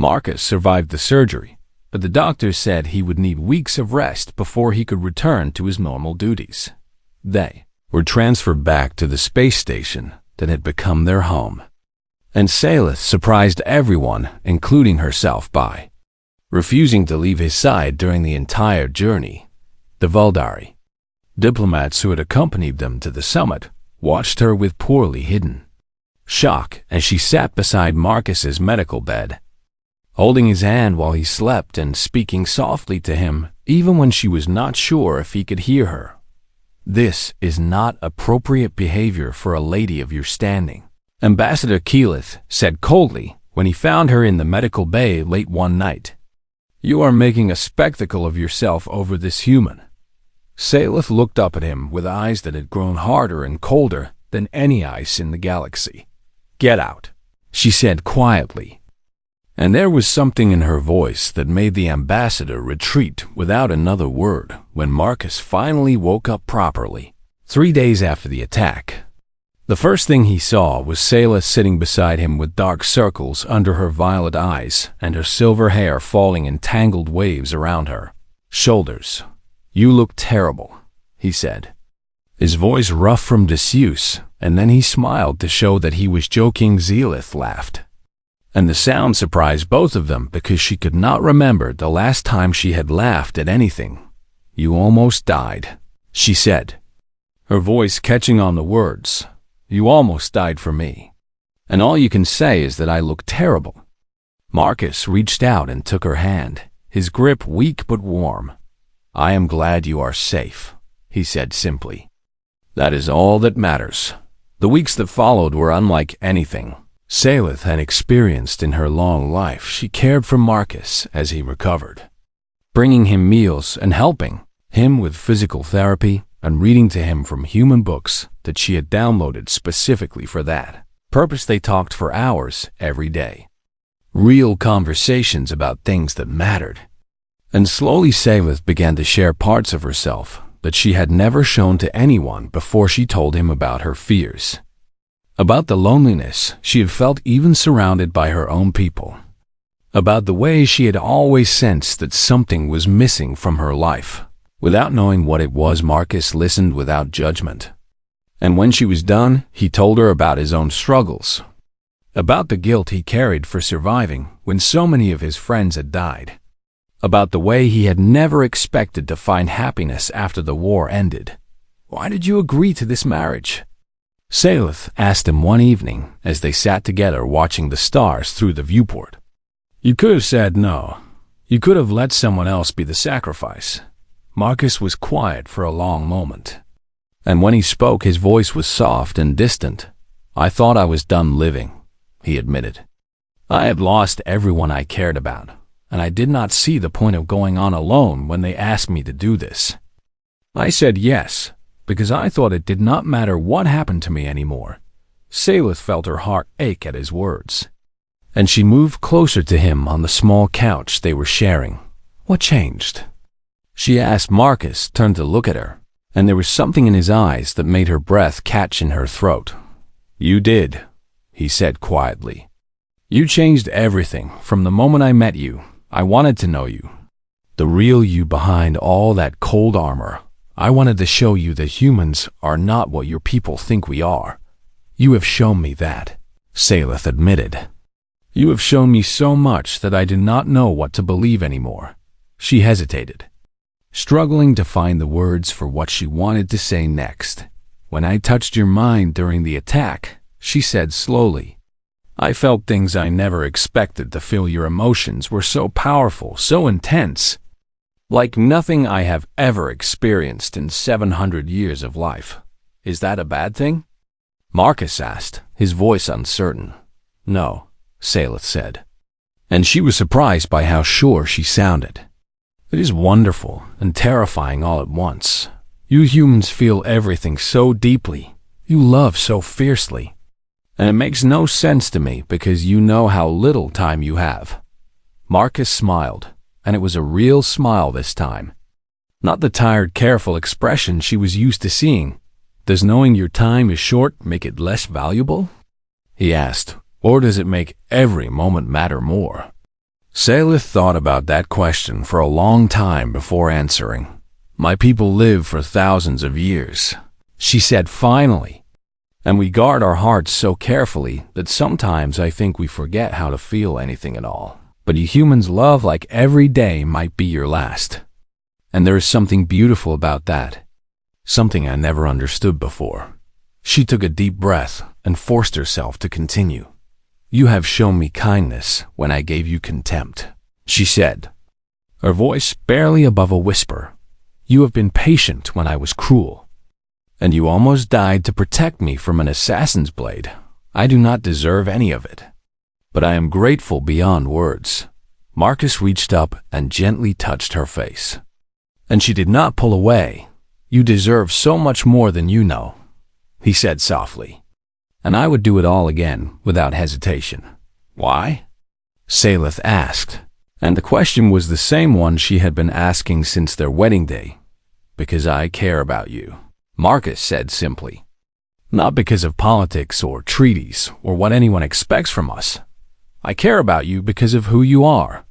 Marcus survived the surgery, but the doctor said he would need weeks of rest before he could return to his normal duties. They were transferred back to the space station that had become their home. And Salith surprised everyone, including herself, by refusing to leave his side during the entire journey. The Vuldari diplomats who had accompanied them to the summit watched her with poorly hidden shock as she sat beside Marcus's medical bed, holding his hand while he slept and speaking softly to him even when she was not sure if he could hear her. "This is not appropriate behavior for a lady of your standing," Ambassador Keyleth said coldly when he found her in the medical bay late one night. "You are making a spectacle of yourself over this human." Salith looked up at him with eyes that had grown harder and colder than any ice in the galaxy. "Get out," she said quietly. And there was something in her voice that made the ambassador retreat without another word when Marcus finally woke up properly. 3 days after the attack, the first thing he saw was Salith sitting beside him with dark circles under her violet eyes and her silver hair falling in tangled waves around her shoulders. "You look terrible," he said, his voice rough from disuse, and then he smiled to show that he was joking. Zelith laughed, and the sound surprised both of them because she could not remember the last time she had laughed at anything. "You almost died," she said, her voice catching on the words. "You almost died for me. And all you can say is that I look terrible." Marcus reached out and took her hand, his grip weak but warm. "I am glad you are safe," he said simply. "That is all that matters." The weeks that followed were unlike anything Salith had experienced in her long life. She cared for Marcus as he recovered, bringing him meals and helping him with physical therapy and reading to him from human books that she had downloaded specifically for that purpose. They talked for hours every day, real conversations about things that mattered. And slowly Salith began to share parts of herself that she had never shown to anyone before. She told him about her fears, about the loneliness she had felt even surrounded by her own people, about the way she had always sensed that something was missing from her life. Without knowing what it was, Marcus listened without judgment. And when she was done, he told her about his own struggles, about the guilt he carried for surviving when so many of his friends had died, about the way he had never expected to find happiness after the war ended. "Why did you agree to this marriage?" Salith asked him one evening as they sat together watching the stars through the viewport. "You could have said no. You could have let someone else be the sacrifice." Marcus was quiet for a long moment, and when he spoke his voice was soft and distant. "I thought I was done living," he admitted. "I had lost everyone I cared about, and I did not see the point of going on alone when they asked me to do this. I said yes, because I thought it did not matter what happened to me anymore." Salith felt her heart ache at his words, and she moved closer to him on the small couch they were sharing. "What changed?" she asked. Marcus turned to look at her, and there was something in his eyes that made her breath catch in her throat. "You did," he said quietly. "You changed everything from the moment I met you. I wanted to know you, the real you behind all that cold armor. I wanted to show you that humans are not what your people think we are. You have shown me that," Salith admitted. "You have shown me so much that I do not know what to believe anymore." She hesitated, struggling to find the words for what she wanted to say next. "When I touched your mind during the attack," she said slowly, "I felt things I never expected to feel. Your emotions were so powerful, so intense, like nothing I have ever experienced in 700 years of life." "Is that a bad thing?" Marcus asked, his voice uncertain. "No," Salith said, and she was surprised by how sure she sounded. "It is wonderful and terrifying all at once. You humans feel everything so deeply. You love so fiercely. And it makes no sense to me because you know how little time you have." Marcus smiled, and it was a real smile this time, not the tired, careful expression she was used to seeing. "Does knowing your time is short make it less valuable?" he asked. "Or does it make every moment matter more?" Salith thought about that question for a long time before answering. My people live for thousands of years, she said finally. And we guard our hearts so carefully that sometimes I think we forget how to feel anything at all. But you humans love like every day might be your last. And there is something beautiful about that. Something I never understood before. She took a deep breath and forced herself to continue. You have shown me kindness when I gave you contempt, she said, her voice barely above a whisper. You have been patient when I was cruel. And you almost died to protect me from an assassin's blade. I do not deserve any of it. But I am grateful beyond words. Marcus reached up and gently touched her face. And she did not pull away. You deserve so much more than you know, he said softly. And I would do it all again without hesitation. Why? Salith asked. And the question was the same one she had been asking since their wedding day. Because I care about you, Marcus said simply. Not because of politics or treaties or what anyone expects from us. I care about you because of who you are.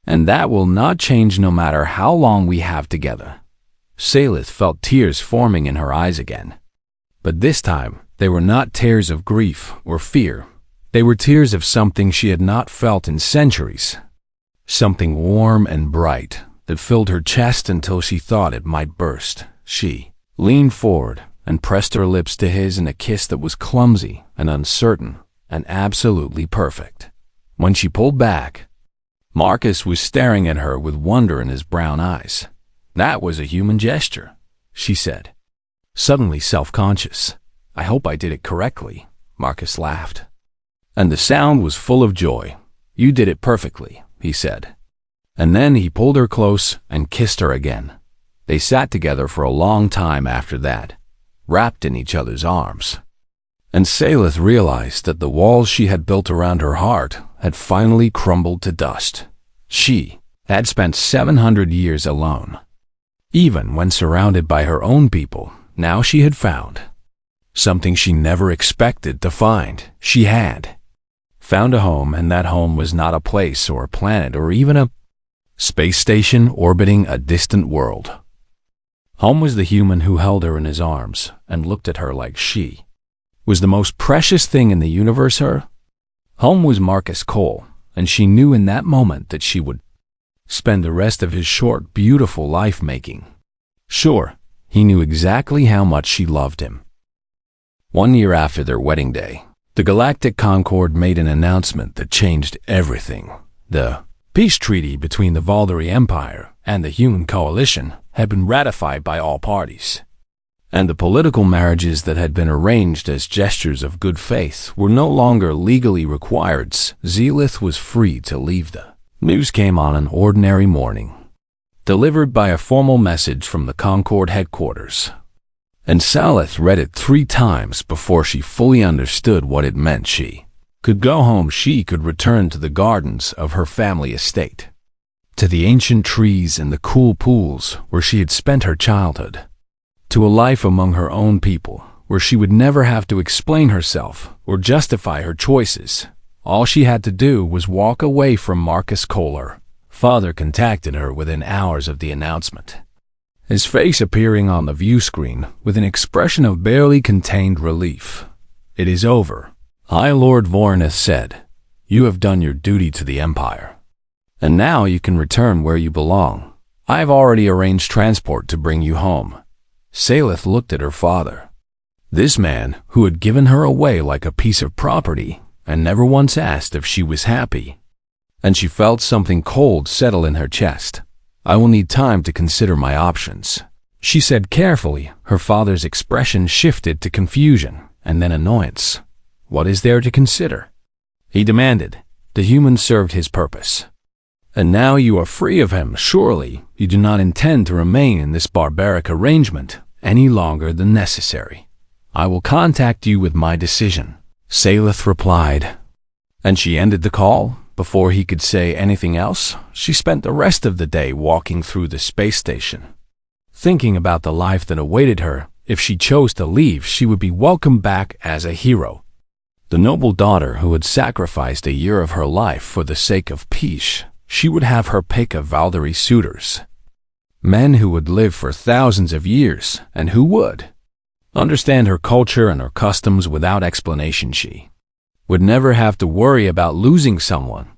And that will not change no matter how long we have together. Salith felt tears forming in her eyes again. But this time, they were not tears of grief or fear. They were tears of something she had not felt in centuries. Something warm and bright that filled her chest until she thought it might burst. She leaned forward and pressed her lips to his in a kiss that was clumsy and uncertain and absolutely perfect. When she pulled back, Marcus was staring at her with wonder in his brown eyes. That was a human gesture, she said, suddenly self-conscious. I hope I did it correctly, Marcus laughed. And the sound was full of joy. You did it perfectly, he said. And then he pulled her close and kissed her again. They sat together for a long time after that, wrapped in each other's arms. And Salith realized that the walls she had built around her heart had finally crumbled to dust. She had spent 700 years alone. Even when surrounded by her own people, now she had found something she never expected to find. She had found a home, and that home was not a place or a planet or even a space station orbiting a distant world. Home was the human who held her in his arms and looked at her like she was the most precious thing in the universe. Home was Marcus Cole, and she knew in that moment that she would spend the rest of his short, beautiful life making sure he knew exactly how much she loved him. 1 year after their wedding day, the Galactic Concord made an announcement that changed everything. The peace treaty between the Valdari Empire and the Human Coalition had been ratified by all parties, and the political marriages that had been arranged as gestures of good faith were no longer legally required. Salith was free to leave. The news came on an ordinary morning, delivered by a formal message from the Concord headquarters. And Salith read it 3 times before she fully understood what it meant. She could go home. She could return to the gardens of her family estate, to the ancient trees and the cool pools where she had spent her childhood, to a life among her own people where she would never have to explain herself or justify her choices. All she had to do was walk away from Marcus Kohler. Father contacted her within hours of the announcement, his face appearing on the view screen with an expression of barely contained relief. It is over, I, Lord Voroneth, said. You have done your duty to the Empire, and now you can return where you belong. I have already arranged transport to bring you home. Salith looked at her father. This man, who had given her away like a piece of property and never once asked if she was happy. And she felt something cold settle in her chest. I will need time to consider my options, she said carefully. Her father's expression shifted to confusion and then annoyance. What is there to consider? He demanded. The human served his purpose. And now you are free of him. Surely you do not intend to remain in this barbaric arrangement any longer than necessary. I will contact you with my decision, Salith replied. And she ended the call. Before he could say anything else, she spent the rest of the day walking through the space station, thinking about the life that awaited her. If she chose to leave, she would be welcomed back as a hero, the noble daughter who had sacrificed a year of her life for the sake of peace. she would have her pick of Valkyrie suitors. Men who would live for thousands of years and who would understand her culture and her customs without explanation. She would never have to worry about losing someone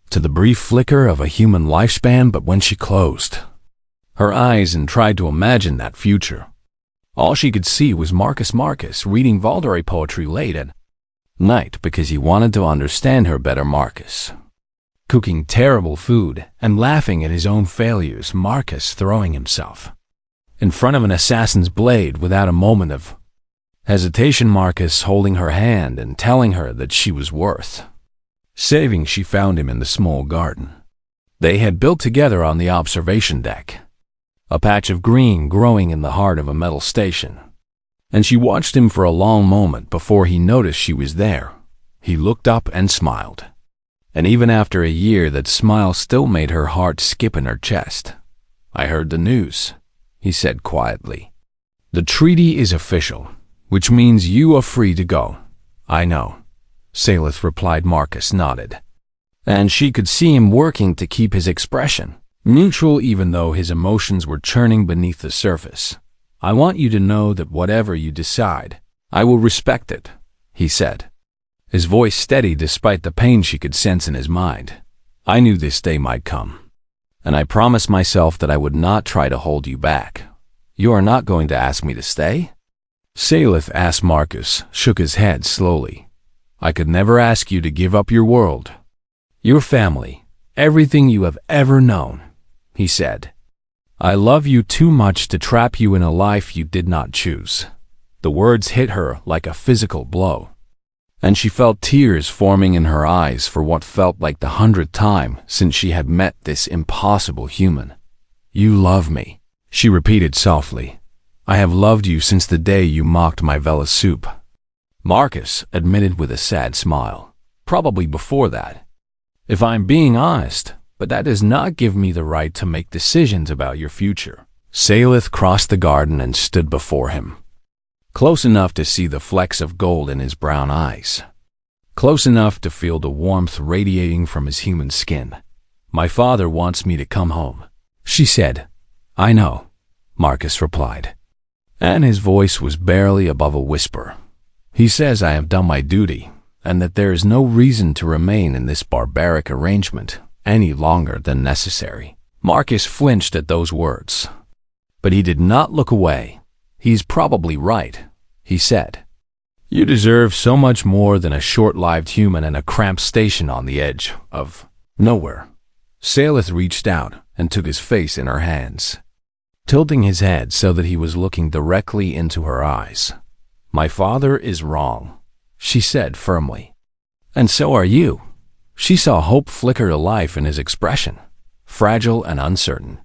to the brief flicker of a human lifespan. But when she closed her eyes and tried to imagine that future, all she could see was Marcus reading Valkyrie poetry late at night because he wanted to understand her better. Marcus cooking terrible food and laughing at his own failures. Marcus throwing himself in front of an assassin's blade without a moment of hesitation. Marcus holding her hand and telling her that she was worth saving. She found him in the small garden they had built together on the observation deck, a patch of green growing in the heart of a metal station. And she watched him for a long moment before he noticed she was there. He looked up and smiled. And even after a year, that smile still made her heart skip in her chest. "I heard the news," he said quietly. "The treaty is official, which means you are free to go." "I know," Salith replied. Marcus nodded, and she could see him working to keep his expression neutral even though his emotions were churning beneath the surface. "I want you to know that whatever you decide, I will respect it," he said, his voice steady despite the pain she could sense in his mind. "I knew this day might come, and I promised myself that I would not try to hold you back. You are not going to ask me to stay?" Salith asked. Marcus shook his head slowly. "I could never ask you to give up your world, your family, everything you have ever known," he said. "I love you too much to trap you in a life you did not choose." The words hit her like a physical blow, and she felt tears forming in her eyes for what felt like the 100th time since she had met this impossible human. "You love me," she repeated softly. "I have loved you since the day you mocked my vela soup." Marcus admitted with a sad smile. "Probably before that, if I'm being honest, but that does not give me the right to make decisions about your future." Salith crossed the garden and stood before him, close enough to see the flecks of gold in his brown eyes, close enough to feel the warmth radiating from his human skin. "My father wants me to come home," she said. "I know," Marcus replied, and his voice was barely above a whisper. "He says I have done my duty, and that there is no reason to remain in this barbaric arrangement any longer than necessary." Marcus flinched at those words, but he did not look away. "He's probably right," he said. "You deserve so much more than a short-lived human in a cramped station on the edge of nowhere." Salith reached out and took his face in her hands, tilting his head so that he was looking directly into her eyes. "My father is wrong," she said firmly. "And so are you." She saw hope flicker to life in his expression, fragile and uncertain.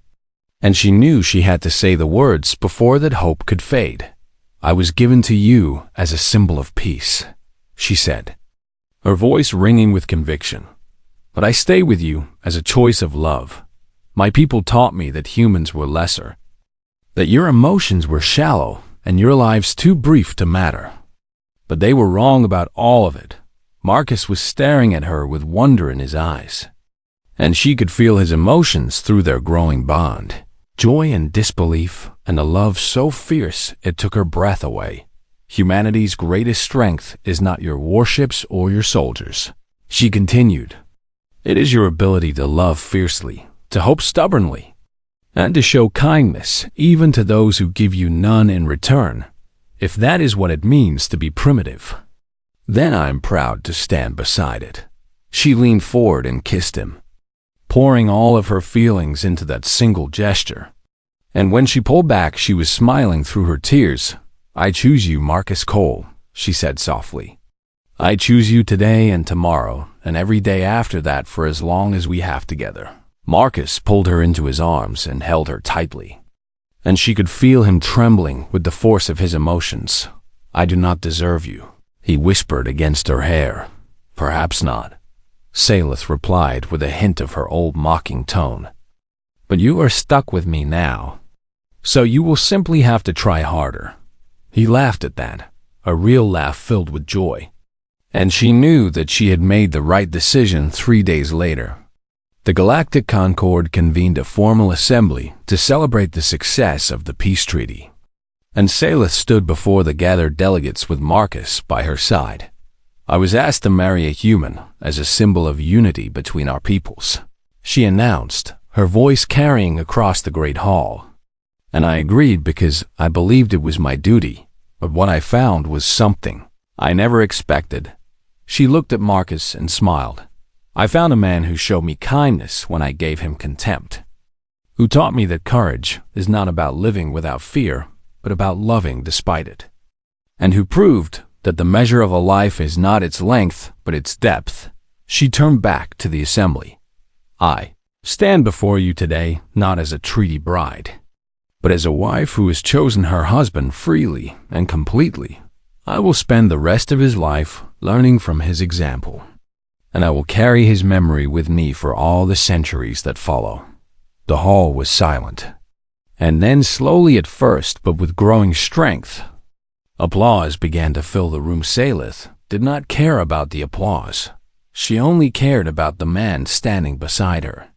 And she knew she had to say the words before that hope could fade. "I was given to you as a symbol of peace," she said, her voice ringing with conviction. "But I stay with you as a choice of love. My people taught me that humans were lesser, that your emotions were shallow and your lives too brief to matter. But they were wrong about all of it." Marcus was staring at her with wonder in his eyes, and she could feel his emotions through their growing bond. Joy and disbelief, and a love so fierce it took her breath away. "Humanity's greatest strength is not your warships or your soldiers," she continued. "It is your ability to love fiercely, to hope stubbornly, and to show kindness even to those who give you none in return. If that is what it means to be primitive, then I'm proud to stand beside it." She leaned forward and kissed him, pouring all of her feelings into that single gesture. And when she pulled back, she was smiling through her tears. "I choose you, Marcus Cole," she said softly. "I choose you today and tomorrow, and every day after that for as long as we have together." Marcus pulled her into his arms and held her tightly, and she could feel him trembling with the force of his emotions. "I do not deserve you," he whispered against her hair. "Perhaps not," Salith replied with a hint of her old mocking tone. "But you are stuck with me now, so you will simply have to try harder." He laughed at that, a real laugh filled with joy, and she knew that she had made the right decision 3 days later. The Galactic Concord convened a formal assembly to celebrate the success of the peace treaty, and Salith stood before the gathered delegates with Marcus by her side. "I was asked to marry a human as a symbol of unity between our peoples," she announced, her voice carrying across the great hall. "And I agreed because I believed it was my duty, but what I found was something I never expected." She looked at Marcus and smiled. "I found a man who showed me kindness when I gave him contempt, who taught me that courage is not about living without fear, but about loving despite it, and who proved that the measure of a life is not its length, but its depth." She turned back to the assembly. "I stand before you today not as a treaty bride, but as a wife who has chosen her husband freely and completely. I will spend the rest of his life learning from his example, and I will carry his memory with me for all the centuries that follow." The hall was silent, and then slowly at first, but with growing strength, applause began to fill the room. Salith did not care about the applause. She only cared about the man standing beside her,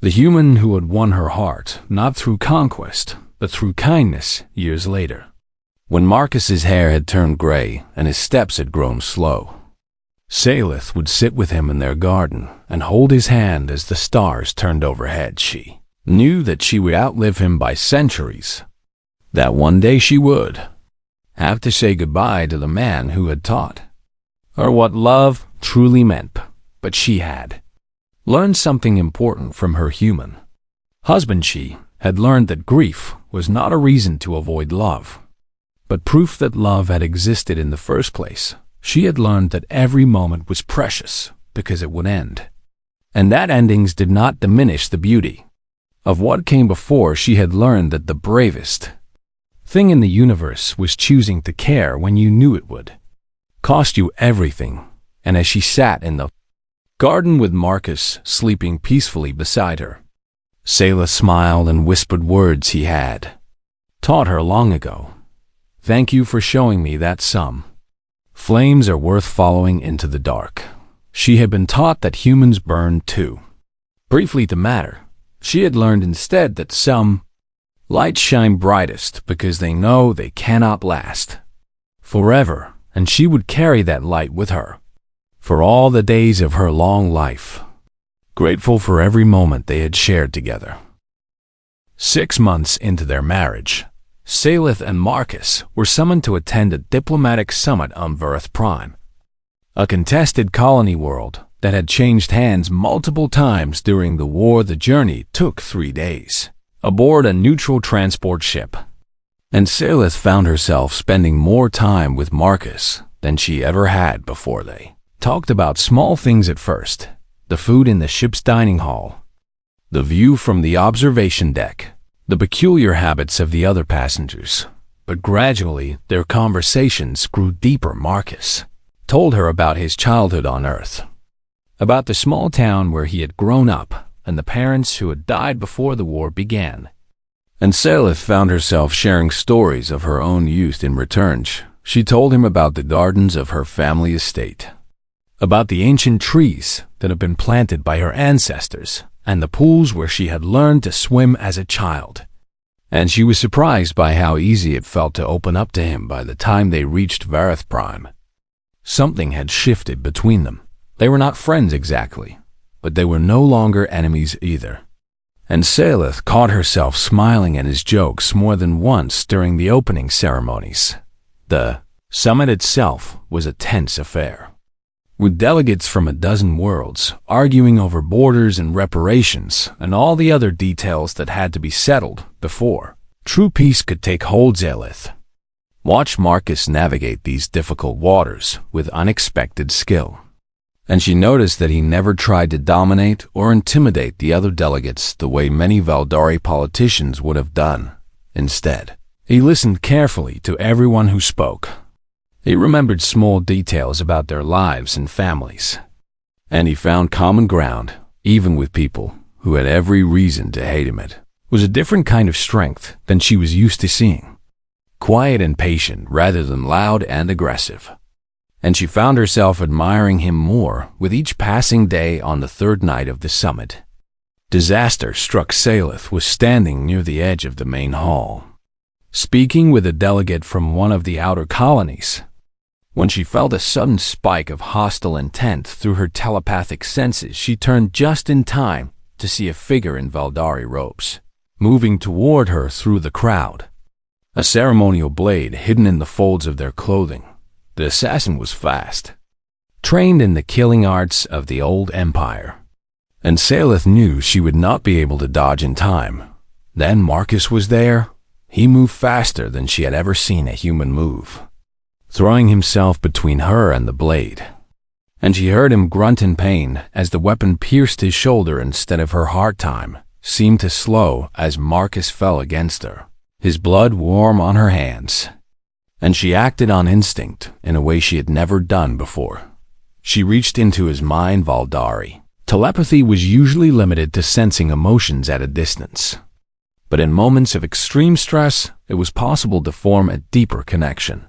the human who had won her heart, not through conquest, but through kindness years later, when Marcus's hair had turned gray and his steps had grown slow. Salith would sit with him in their garden and hold his hand as the stars turned overhead. She knew that she would outlive him by centuries, that one day she would have to say goodbye to the man who had taught her what love truly meant, but she had learned something important from her human husband. She had learned that grief was not a reason to avoid love, but proof that love had existed in the first place. She had learned that every moment was precious because it would end, and that endings did not diminish the beauty of what came before. She had learned that the bravest thing in the universe was choosing to care when you knew it would cost you everything. And as she sat in the garden with Marcus sleeping peacefully beside her, Selah smiled and whispered words he had taught her long ago. "Thank you for showing me that some flames are worth following into the dark." She had been taught that humans burn too briefly to matter. She had learned instead that some lights shine brightest because they know they cannot last forever, and she would carry that light with her for all the days of her long life, grateful for every moment they had shared together. 6 months into their marriage, Salith and Marcus were summoned to attend a diplomatic summit on Verith Prime, a contested colony world that had changed hands multiple times during the war. The journey took 3 days aboard a neutral transport ship, and Salith found herself spending more time with Marcus than she ever had before. They talked about small things at first: the food in the ship's dining hall, the view from the observation deck, the peculiar habits of the other passengers. But gradually, their conversations grew deeper. Marcus told her about his childhood on Earth, about the small town where he had grown up and the parents who had died before the war began. And Salith found herself sharing stories of her own youth in return. She told him about the gardens of her family estate, about the ancient trees that had been planted by her ancestors, and the pools where she had learned to swim as a child. And she was surprised by how easy it felt to open up to him. By the time they reached Verith Prime, something had shifted between them. They were not friends exactly, but they were no longer enemies either. And Salith caught herself smiling at his jokes more than once during the opening ceremonies. The summit itself was a tense affair, with delegates from a dozen worlds arguing over borders and reparations and all the other details that had to be settled before true peace could take hold. Salith watched Marcus navigate these difficult waters with unexpected skill, and she noticed that he never tried to dominate or intimidate the other delegates the way many Valdari politicians would have done. Instead, he listened carefully to everyone who spoke. He remembered small details about their lives and families, and he found common ground, even with people who had every reason to hate him. It was a different kind of strength than she was used to seeing, quiet and patient rather than loud and aggressive. And she found herself admiring him more with each passing day. On the third night of the summit, Disaster struck. Salith was standing near the edge of the main hall, speaking with a delegate from one of the outer colonies, when she felt a sudden spike of hostile intent through her telepathic senses. She turned just in time to see a figure in Valdari robes moving toward her through the crowd, a ceremonial blade hidden in the folds of their clothing. The assassin was fast, trained in the killing arts of the old empire, and Salith knew she would not be able to dodge in time. Then Marcus was there. He moved faster than she had ever seen a human move, throwing himself between her and the blade, and she heard him grunt in pain as the weapon pierced his shoulder. Instead of her heart time seemed to slow as Marcus fell against her, his blood warm on her hands, and she acted on instinct in a way she had never done before. She reached into his mind. Valdari telepathy was usually limited to sensing emotions at a distance, but in moments of extreme stress, it was possible to form a deeper connection.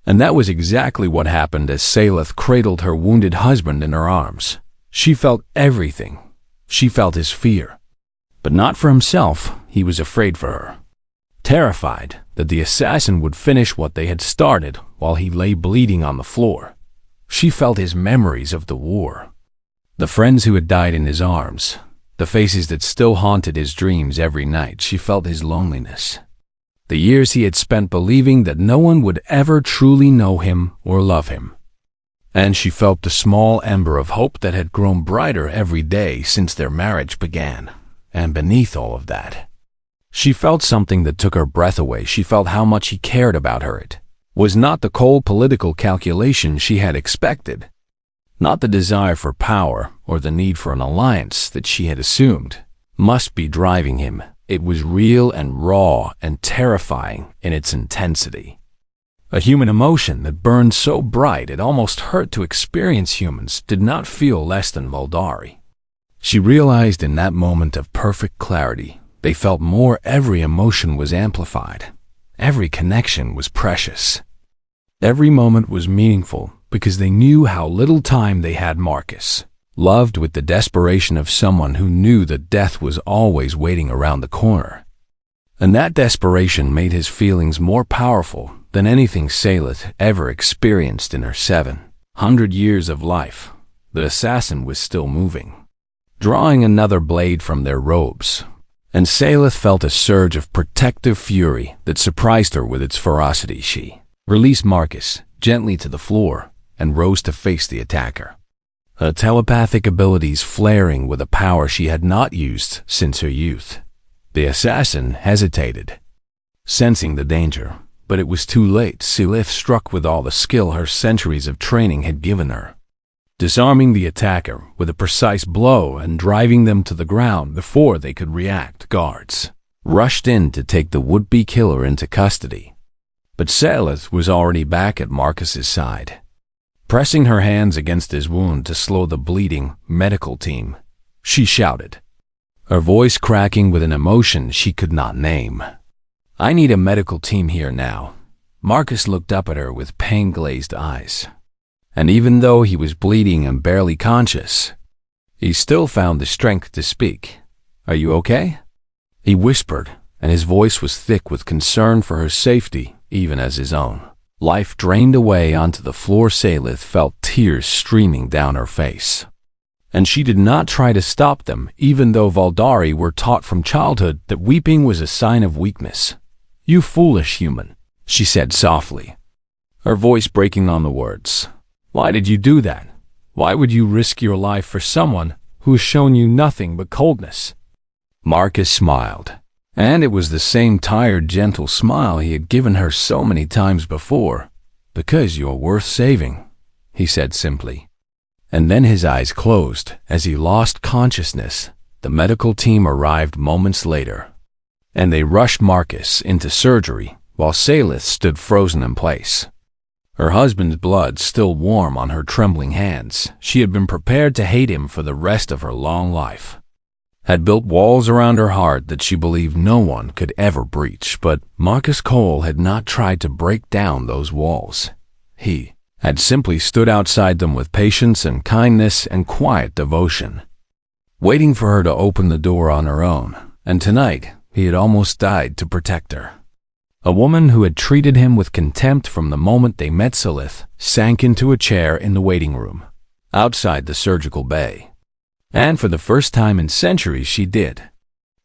And that was exactly what happened as Salith cradled her wounded husband in her arms. She felt everything. She felt his fear, but not for himself. He was afraid for her, terrified that the assassin would finish what they had started while he lay bleeding on the floor. She felt his memories of the war, the friends who had died in his arms, the faces that still haunted his dreams every night. She felt his loneliness, the years he had spent believing that no one would ever truly know him or love him. And she felt the small ember of hope that had grown brighter every day since their marriage began. And beneath all of that, she felt something that took her breath away. She felt how much he cared about her. It was not the cold political calculation she had expected, not the desire for power or the need for an alliance that she had assumed must be driving him. It was real and raw and terrifying in its intensity. A human emotion that burned so bright it almost hurt to experience. Humans did not feel less than Valdari. She realized in that moment of perfect clarity, they felt more. Every emotion was amplified. Every connection was precious. Every moment was meaningful because they knew how little time they had. Marcus loved with the desperation of someone who knew that death was always waiting around the corner. And that desperation made his feelings more powerful than anything Salith ever experienced in her 700 years of life. The assassin was still moving, drawing another blade from their robes, and Salith felt a surge of protective fury that surprised her with its ferocity. She released Marcus gently to the floor and rose to face the attacker, her telepathic abilities flaring with a power she had not used since her youth. The assassin hesitated, sensing the danger, but it was too late. Salith struck with all the skill her centuries of training had given her, disarming the attacker with a precise blow and driving them to the ground before they could react. Guards rushed in to take the would-be killer into custody, but Salith was already back at Marcus's side, pressing her hands against his wound to slow the bleeding. Medical team, she shouted, her voice cracking with an emotion she could not name. I need a medical team here now. Marcus looked up at her with pain-glazed eyes, and even though he was bleeding and barely conscious, he still found the strength to speak. Are you okay? He whispered, and his voice was thick with concern for her safety, even as his own life drained away onto the floor. Salith felt tears streaming down her face, and she did not try to stop them, even though Valdari were taught from childhood that weeping was a sign of weakness. You foolish human, she said softly, her voice breaking on the words. Why did you do that? Why would you risk your life for someone who has shown you nothing but coldness? Marcus smiled, and it was the same tired, gentle smile he had given her so many times before. Because you're worth saving, he said simply. And then his eyes closed as he lost consciousness. The medical team arrived moments later, and they rushed Marcus into surgery while Salith stood frozen in place, her husband's blood still warm on her trembling hands. She had been prepared to hate him for the rest of her long life, had built walls around her heart that she believed no one could ever breach. But Marcus Cole had not tried to break down those walls. He had simply stood outside them with patience and kindness and quiet devotion. waiting for her to open the door on her own, and tonight he had almost died to protect her. A woman who had treated him with contempt from the moment they met Silith sank into a chair in the waiting room, outside the surgical bay. And for the first time in centuries she did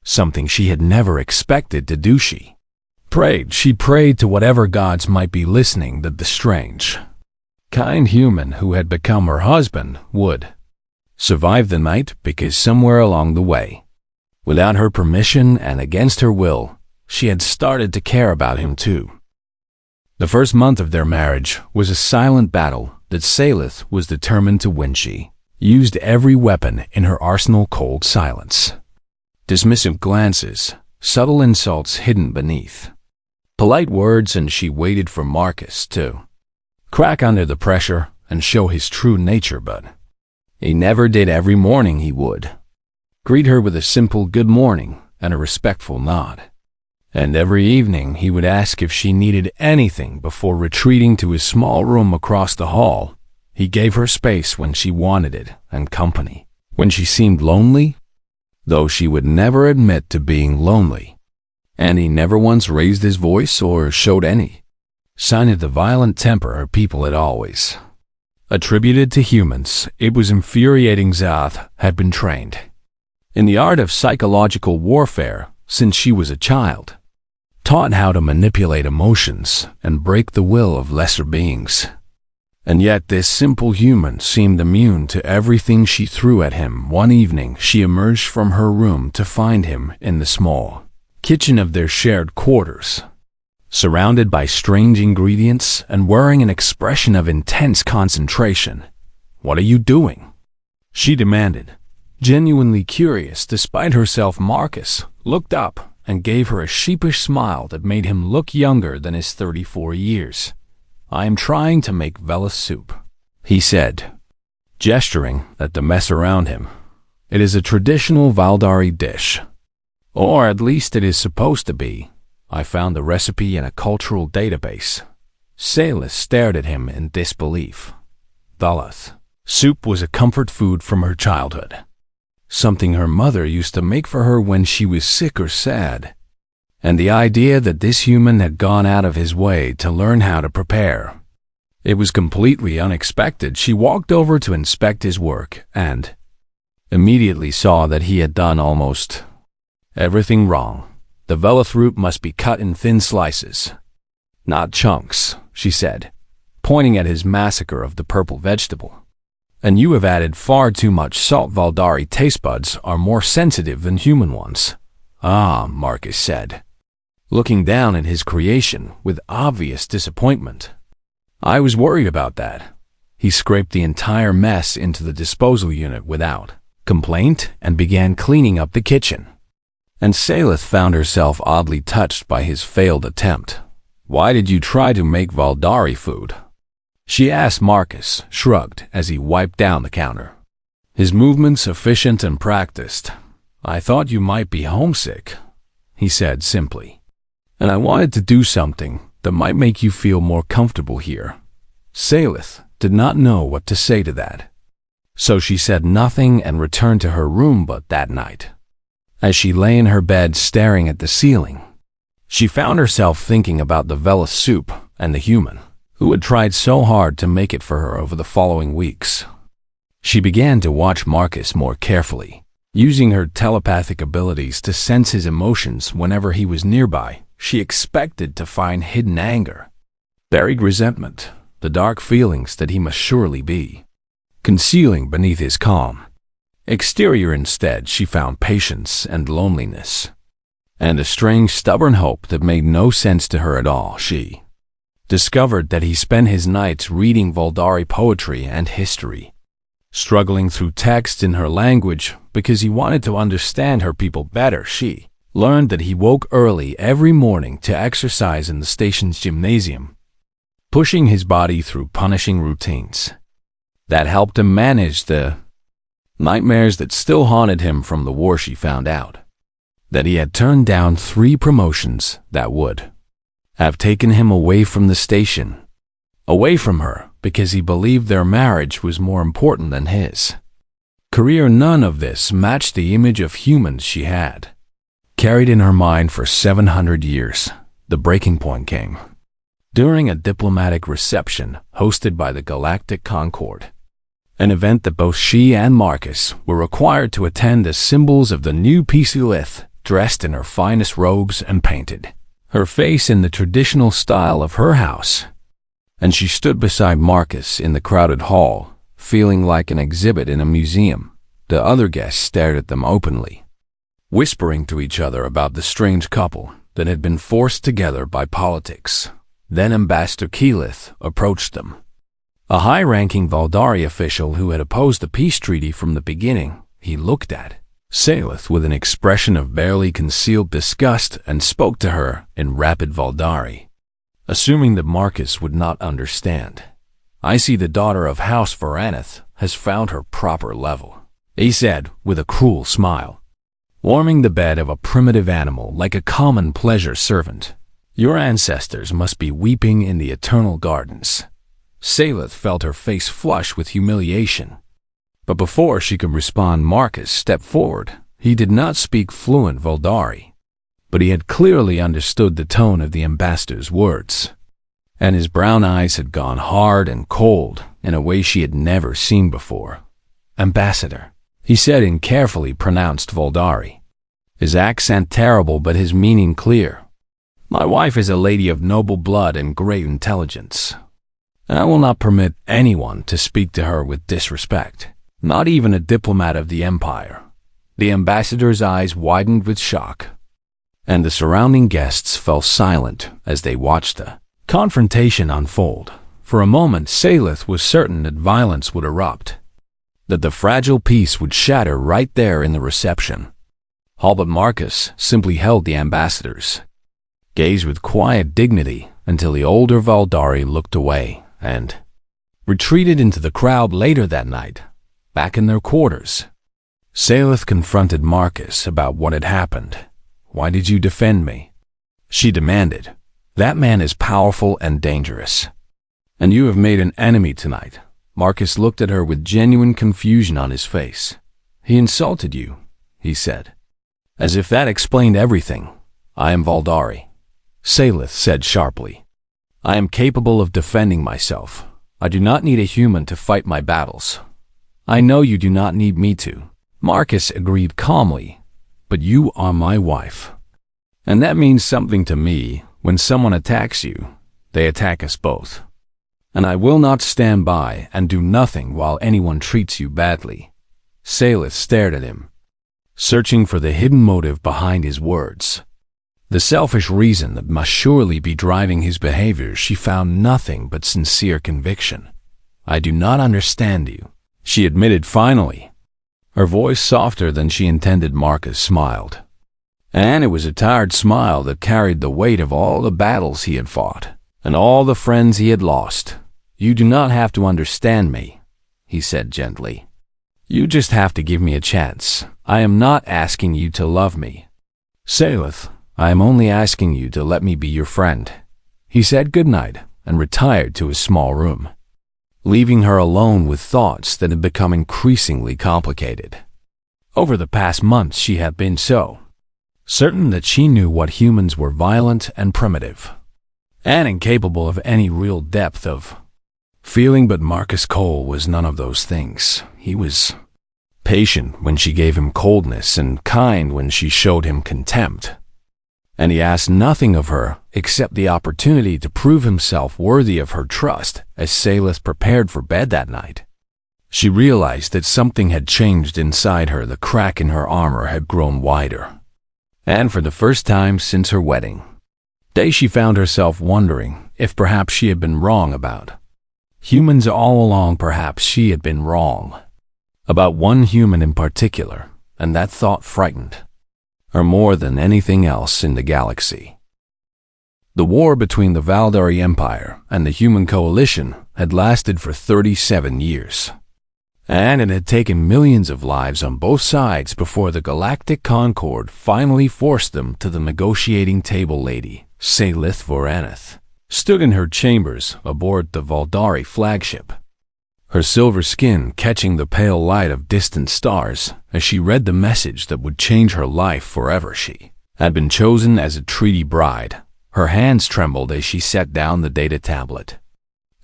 something she had never expected to do. She prayed to whatever gods might be listening that the strange, kind human who had become her husband would survive the night, because somewhere along the way, without her permission and against her will, she had started to care about him too. The first month of their marriage was a silent battle that Silith was determined to win. She used every weapon in her arsenal: cold silence, dismissive glances, subtle insults hidden beneath polite words, and she waited for Marcus to crack under the pressure and show his true nature, but he never did. Every morning he would greet her with a simple good morning and a respectful nod, and every evening he would ask if she needed anything before retreating to his small room across the hall. He gave her space when she wanted it, and company when she seemed lonely, though she would never admit to being lonely. And he never once raised his voice or showed any sign of the violent temper her people had always attributed to humans. It was infuriating. Zath had been trained in the art of psychological warfare since she was a child, taught how to manipulate emotions and break the will of lesser beings. And yet this simple human seemed immune to everything she threw at him. One evening she emerged from her room to find him in the small kitchen of their shared quarters, surrounded by strange ingredients and wearing an expression of intense concentration. "What are you doing?" she demanded, genuinely curious despite herself. Marcus looked up and gave her a sheepish smile that made him look younger than his 34 years. "I am trying to make Veloth soup," he said, gesturing at the mess around him. "It is a traditional Valdari dish. Or at least it is supposed to be. I found the recipe in a cultural database." Silith stared at him in disbelief. Veloth soup was a comfort food from her childhood, something her mother used to make for her when she was sick or sad. And the idea that this human had gone out of his way to learn how to prepare, it was completely unexpected. She walked over to inspect his work and immediately saw that he had done almost everything wrong. "The Veloth root must be cut in thin slices, not chunks," she said, pointing at his massacre of the purple vegetable. "And you have added far too much salt. Valdari taste buds are more sensitive than human ones." "Ah," Marcus said, looking down at his creation with obvious disappointment. "I was worried about that." He scraped the entire mess into the disposal unit without complaint and began cleaning up the kitchen. And Silith found herself oddly touched by his failed attempt. "Why did you try to make Valdari food?" she asked. Marcus shrugged as he wiped down the counter, his movements efficient and practiced. "I thought you might be homesick," he said simply, "and I wanted to do something that might make you feel more comfortable here." Silith did not know what to say to that, so she said nothing and returned to her room. But that night, as she lay in her bed staring at the ceiling, she found herself thinking about the Veloth soup and the human who had tried so hard to make it for her over the following weeks. She began to watch Marcus more carefully, using her telepathic abilities to sense his emotions whenever he was nearby. She expected to find hidden anger, buried resentment, the dark feelings that he must surely be concealing beneath his calm exterior. Instead, she found patience and loneliness, and a strange, stubborn hope that made no sense to her at all. She discovered that he spent his nights reading Valdari poetry and history, struggling through text in her language because he wanted to understand her people better. She learned that he woke early every morning to exercise in the station's gymnasium, pushing his body through punishing routines that helped him manage the nightmares that still haunted him from the war. She found out that he had turned down 3 promotions that would have taken him away from the station, away from her, because he believed their marriage was more important than his. career. None of this matched the image of humans she had carried in her mind for 700 years. The breaking point came during a diplomatic reception hosted by the Galactic Concord, an event that both she and Marcus were required to attend as symbols of the new Lith, dressed in her finest robes and painted her face in the traditional style of her house. And she stood beside Marcus in the crowded hall, feeling like an exhibit in a museum. The other guests stared at them openly, whispering to each other about the strange couple that had been forced together by politics. Then Ambassador Keyleth approached them, a high-ranking Valdari official who had opposed the peace treaty from the beginning. He looked at Saleth with an expression of barely concealed disgust and spoke to her in rapid Valdari, assuming that Marcus would not understand. "I see the daughter of House Varaneth has found her proper level," he said with a cruel smile, warming the bed of a primitive animal like a common pleasure servant. "Your ancestors must be weeping in the eternal gardens." Saleth felt her face flush with humiliation. But before she could respond, Marcus stepped forward. He did not speak fluent Valdari, but he had clearly understood the tone of the ambassador's words, and his brown eyes had gone hard and cold in a way she had never seen before. "Ambassador," he said in carefully pronounced Valdari, his accent terrible but his meaning clear. "My wife is a lady of noble blood and great intelligence, and I will not permit anyone to speak to her with disrespect. Not even a diplomat of the Empire." The ambassador's eyes widened with shock, and the surrounding guests fell silent as they watched the confrontation unfold. For a moment, Saleth was certain that violence would erupt, that the fragile peace would shatter right there in the reception hall. But Marcus simply held the ambassador's gaze with quiet dignity until the older Valdari looked away and retreated into the crowd. Later that night, back in their quarters, Saleth confronted Marcus about what had happened. "Why did you defend me?" she demanded. "That man is powerful and dangerous, and you have made an enemy tonight." Marcus looked at her with genuine confusion on his face. "He insulted you," he said, as if that explained everything. "I am Valdari," Saleth said sharply. "I am capable of defending myself. I do not need a human to fight my battles. I know you do not need me to." Marcus agreed calmly. "But you are my wife, and that means something to me. When someone attacks you, they attack us both. And I will not stand by and do nothing while anyone treats you badly." Saleth stared at him, searching for the hidden motive behind his words. The selfish reason that must surely be driving his behavior. She found nothing but sincere conviction. "I do not understand you," she admitted finally, her voice softer than she intended. Marcus smiled, and it was a tired smile that carried the weight of all the battles he had fought and all the friends he had lost. "You do not have to understand me," he said gently. "You just have to give me a chance. I am not asking you to love me, Saleth. I am only asking you to let me be your friend." He said goodnight and retired to his small room, leaving her alone with thoughts that had become increasingly complicated. Over the past months she had been so certain that she knew what humans were: violent and primitive, and incapable of any real depth of feeling. But Marcus Cole was none of those things. He was patient when she gave him coldness and kind when she showed him contempt. And he asked nothing of her except the opportunity to prove himself worthy of her trust. As Saleth prepared for bed that night, she realized that something had changed inside her. The crack in her armor had grown wider, and for the first time since her wedding day, she found herself wondering if perhaps she had been wrong about humans all along. Perhaps she had been wrong about one human in particular, and that thought frightened her more than anything else in the galaxy. The war between the Valdari Empire and the Human Coalition had lasted for 37 years, and it had taken millions of lives on both sides before the Galactic Concord finally forced them to the negotiating table. Lady Saleth Varaneth stood in her chambers aboard the Valdari flagship, her silver skin catching the pale light of distant stars as she read the message that would change her life forever. She had been chosen as a treaty bride. Her hands trembled as she set down the data tablet.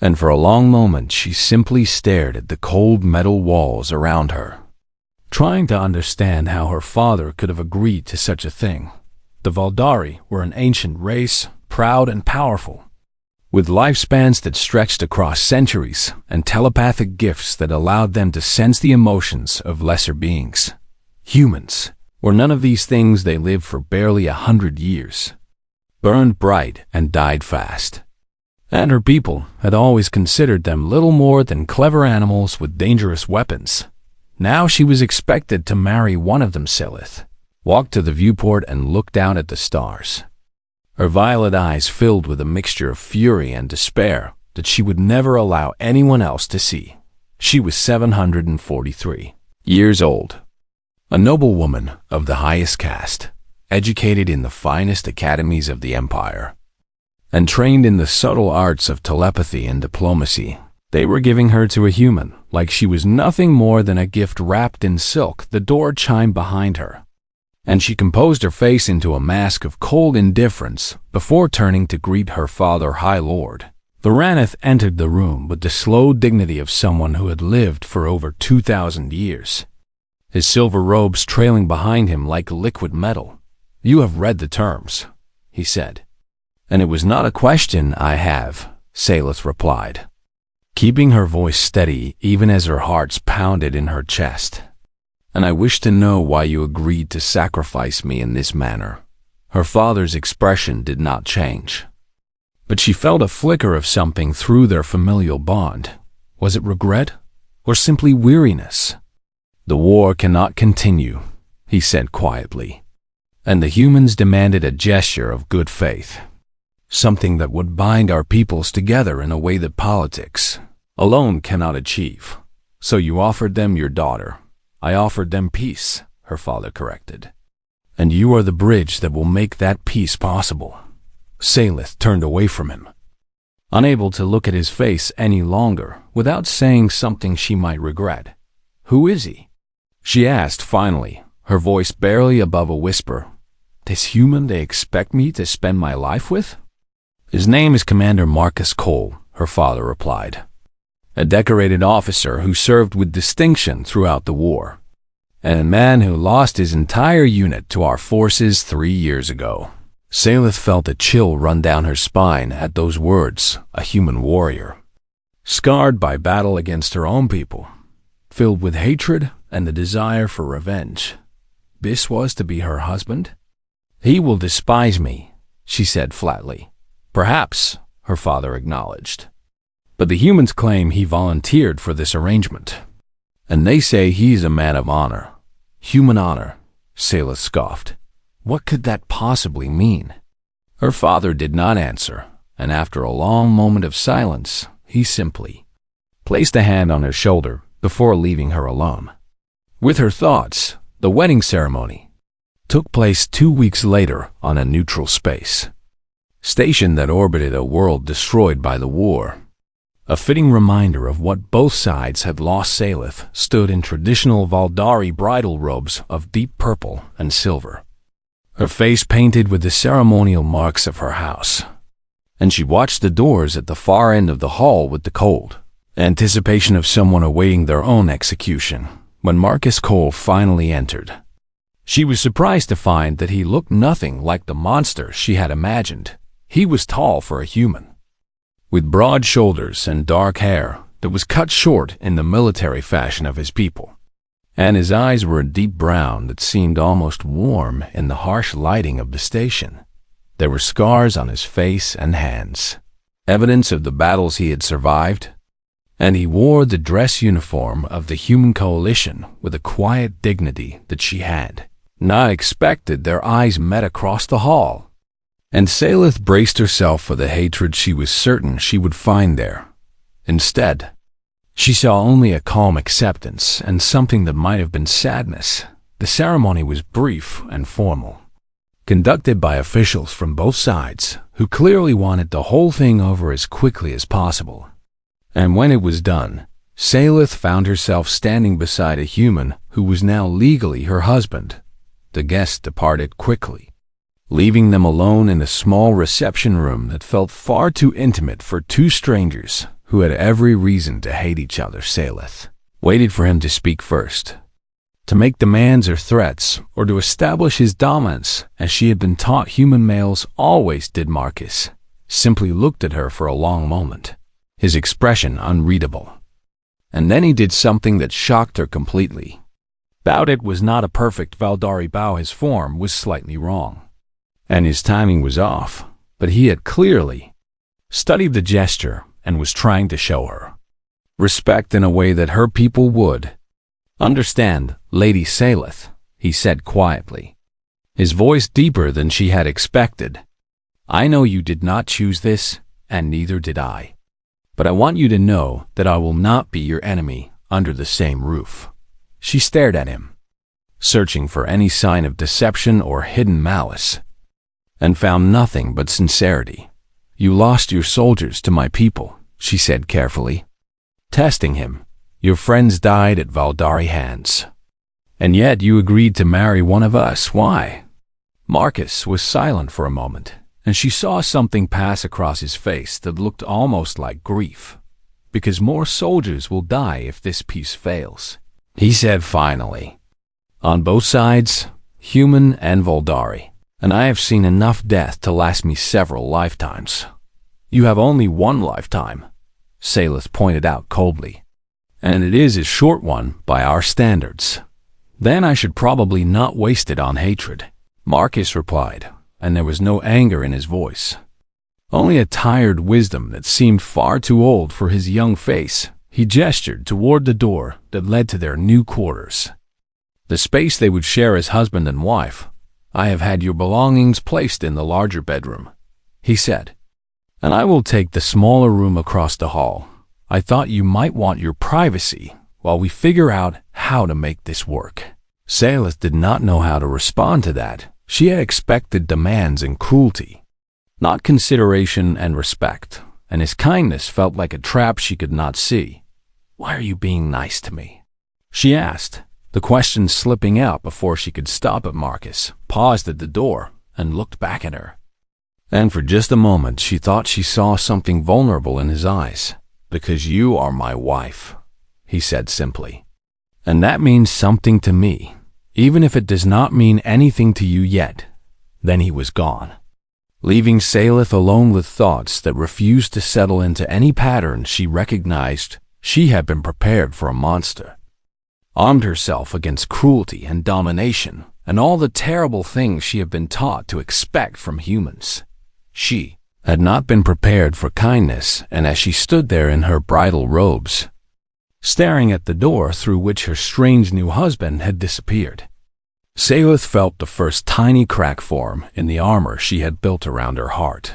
And for a long moment she simply stared at the cold metal walls around her, trying to understand how her father could have agreed to such a thing. The Valdari were an ancient race, proud and powerful, with lifespans that stretched across centuries and telepathic gifts that allowed them to sense the emotions of lesser beings. Humans were none of these things. They lived for barely 100 years, burned bright and died fast. And her people had always considered them little more than clever animals with dangerous weapons. Now she was expected to marry one of them. Silith walked to the viewport and looked down at the stars. Her violet eyes filled with a mixture of fury and despair that she would never allow anyone else to see. She was 743 years old, a noblewoman of the highest caste, educated in the finest academies of the empire, and trained in the subtle arts of telepathy and diplomacy. They were giving her to a human, like she was nothing more than a gift wrapped in silk. The door chimed behind her, and she composed her face into a mask of cold indifference before turning to greet her father. High Lord Varaneth entered the room with the slow dignity of someone who had lived for over 2,000 years, his silver robes trailing behind him like liquid metal. "You have read the terms," he said. "And it was not a question." "I have," Salith replied, keeping her voice steady even as her heart pounded in her chest. "And I wish to know why you agreed to sacrifice me in this manner." Her father's expression did not change, but she felt a flicker of something through their familial bond. Was it regret or simply weariness? "The war cannot continue," he said quietly, "and the humans demanded a gesture of good faith, something that would bind our peoples together in a way that politics alone cannot achieve. So you offered them your daughter." "I offered them peace," her father corrected. "And you are the bridge that will make that peace possible." Salith turned away from him, unable to look at his face any longer without saying something she might regret. "Who is he?" she asked finally, her voice barely above a whisper. "This human they expect me to spend my life with?" "His name is Commander Marcus Cole," her father replied, "a decorated officer who served with distinction throughout the war, and a man who lost his entire unit to our forces 3 years ago." Salith felt a chill run down her spine at those words. A human warrior, scarred by battle against her own people, filled with hatred and the desire for revenge. This was to be her husband? "He will despise me," she said flatly. "Perhaps," her father acknowledged, "but the humans claim he volunteered for this arrangement, and they say he's a man of honor." "Human honor," Salith scoffed. What could that possibly mean? Her father did not answer, and after a long moment of silence, he simply placed a hand on her shoulder before leaving her alone. With her thoughts, the wedding ceremony took place 2 weeks later on a neutral space station that orbited a world destroyed by the war. A fitting reminder of what both sides had lost. Salith stood in traditional Valdari bridal robes of deep purple and silver, her face painted with the ceremonial marks of her house, and she watched the doors at the far end of the hall with the cold anticipation of someone awaiting their own execution. When Marcus Cole finally entered, she was surprised to find that he looked nothing like the monster she had imagined. He was tall for a human, with broad shoulders and dark hair that was cut short in the military fashion of his people, and his eyes were a deep brown that seemed almost warm in the harsh lighting of the station. There were scars on his face and hands, evidence of the battles he had survived, and he wore the dress uniform of the human coalition with a quiet dignity that she had not expected. Their eyes met across the hall, and Salith braced herself for the hatred she was certain she would find there. Instead, she saw only a calm acceptance and something that might have been sadness. The ceremony was brief and formal, conducted by officials from both sides who clearly wanted the whole thing over as quickly as possible. And when it was done, Salith found herself standing beside a human who was now legally her husband. The guests departed quickly, leaving them alone in a small reception room that felt far too intimate for two strangers who had every reason to hate each other. Salith waited for him to speak first, to make demands or threats, or to establish his dominance, as she had been taught human males always did. Marcus simply looked at her for a long moment, his expression unreadable. And then he did something that shocked her completely. It was not a perfect Valdari bow. His form was slightly wrong, and his timing was off, but he had clearly studied the gesture and was trying to show her respect in a way that her people would understand. Lady Salith, he said quietly, his voice deeper than she had expected. I know you did not choose this, and neither did I. But I want you to know that I will not be your enemy under the same roof. She stared at him, searching for any sign of deception or hidden malice, and found nothing but sincerity. You lost your soldiers to my people, she said carefully, testing him. Your friends died at Valdari hands, and yet you agreed to marry one of us. Why? Marcus was silent for a moment, and she saw something pass across his face that looked almost like grief. Because more soldiers will die if this peace fails, he said finally. On both sides, human and Valdari, and I have seen enough death to last me several lifetimes. You have only one lifetime, Salith pointed out coldly, and it is a short one by our standards. Then I should probably not waste it on hatred, Marcus replied, and there was no anger in his voice, only a tired wisdom that seemed far too old for his young face. He gestured toward the door that led to their new quarters, the space they would share as husband and wife. I have had your belongings placed in the larger bedroom, he said, and I will take the smaller room across the hall. I thought you might want your privacy while we figure out how to make this work. Salith did not know how to respond to that. She had expected demands and cruelty, not consideration and respect, and his kindness felt like a trap she could not see. Why are you being nice to me? She asked, the question slipping out before she could stop it. Marcus paused at the door and looked back at her. And for just a moment she thought she saw something vulnerable in his eyes. Because you are my wife, he said simply. And that means something to me, even if it does not mean anything to you yet. Then he was gone, leaving Salith alone with thoughts that refused to settle into any pattern. She recognized she had been prepared for a monster, armed herself against cruelty and domination and all the terrible things she had been taught to expect from humans. She had not been prepared for kindness, and as she stood there in her bridal robes, staring at the door through which her strange new husband had disappeared, Salith felt the first tiny crack form in the armor she had built around her heart.